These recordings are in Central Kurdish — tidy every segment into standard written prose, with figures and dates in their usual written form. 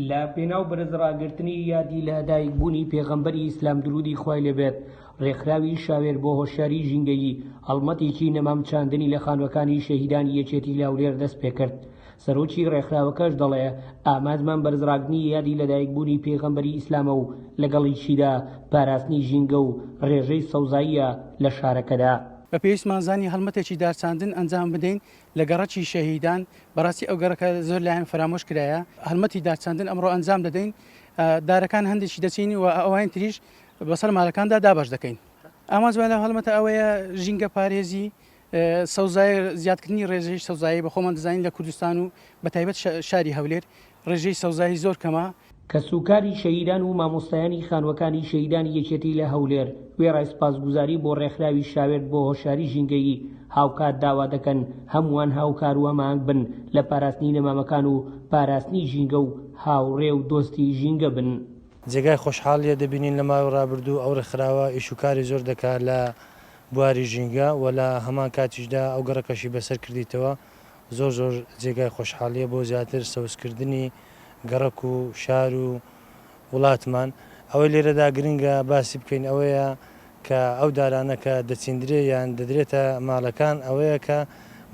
لە پێناو بەرزڕاگرتنی یادی لە دایکبوونی پێغەمبەری ئیسلام درودی خوای لێبێت ڕێکخراوی شاوێرد بۆ هۆشیاری ژینگەیی هەڵمەتێکی نەمام چاندنی لە خانوەکانی شەهیدانی یەکێتی لە هەولێر دەست پێکرد. سەرۆکی ڕێکخراوەکەش دەڵێ ئامادەمان بەرزڕاگرتنی یادی لە دایکبوونی پێغەمبەری ئیسلامە و لەگەڵیشیدا پاراستنی ژینگە و ڕێژەی سەوزاییە لە شارەکەدا. بە پێویستمان زانی هەڵمەتێکی دارچاندن ئەنجام بدەین لە گەڕەکی شەهیدان. بەڕاستی ئەو گەڕەکە زۆر لایەن فرامۆش کرایە. هەڵمەتی دارچاندن ئەمڕۆ ئەنجام دەدەین، دارەکان هەندێکی دەچین و ئەوان تریش بەسەر ماڵەکاندا دابەش دەکەین. ئاماژوان لە هەڵمەتە ئەوەیە ژینگە پارێزی سەوزای زیادکردنی ڕێژەی سەوزایی بە خۆمان دەزانین لە کوردستان و بەتایبەت شاری هەولێر ڕێژەی سەوزایی زۆر کەمە. کە سوکاری شەهیدان و مامۆستایانی خانوەکانی شەهیدانی یەکێتی لە هەولێر وێڕای سپاسگوزاری بۆ ڕێکخراوی شاوێرد بۆ هۆشیاری ژینگەیی هاوکات داوا دەکەن هەمووان هاوکار و هەماهنگ بن لە پاراستنی نەمامەکان و پاراستنی ژینگە و هاوڕێ و دۆستی ژینگە بن. جێگای خۆشحاڵیە دەبینین لە ماوەی ڕابردوو ئەو ڕێکخراوە ئیشوکاری زۆر دەکات لە بواری ژینگە و لە هەمان کاتیشدا ئەو گەڕەکەشی بەسەر کردیتەوە. زۆر جێگای خۆشحاڵیە بۆ زیاتر سەوزکردنی گەڕەک و شار و وڵاتمان. ئەوەی لێرەدا گرنگە باسی بکەین ئەوەیە کە ئەو دارانە کە دەچیندرێ یان دەدرێتە ماڵەکان ئەوەیە کە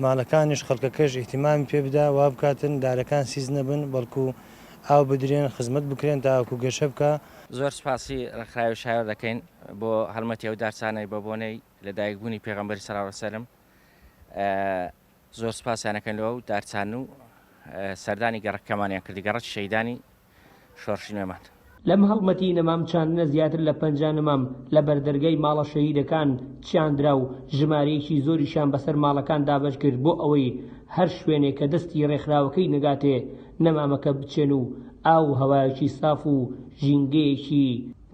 ماڵەکانیش خەڵکەکەش ئیحتیمامی پێ بدا وا بکاتن دارەکان سیز نەبن بەڵکو ئاو بدرێن خزمەت بکرێن تاوەکو گەشە بکە. زۆر سپاسی ڕێکخراوی شاوێرد دەکەین بۆ هەڵمەتی ئەو دارچانەی بە بۆنەی لە دایکبوونی پێغەمبەری سەڵاو وەسەلەم. زۆر سپاسیانەکەن لەوە و دارچان و سەردانی گەڕەکەمانیان کردی گەڕەکی شەهیدانی شۆڕشی نوێمان. لەم هەڵمەتی نەمام چاندنە زیاتر لە 50 نەمام لە بەردەرگای ماڵە شەهیدەکان چاندرا و ژمارەیەکی زۆریشان بەسەر ماڵەکان دابەش کرد بۆ ئەوەی هەر شوێنێک کە دەستی ڕێکخراوەکەی نەگاتێ نەمامەکە بچێن و ئاو هەوایەکی ساف و ژینگەیەکی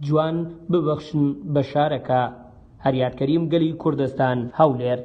جوان ببەخشن بە شارەکە. هەریار کەریم، گەلی کوردستان، هەولێر.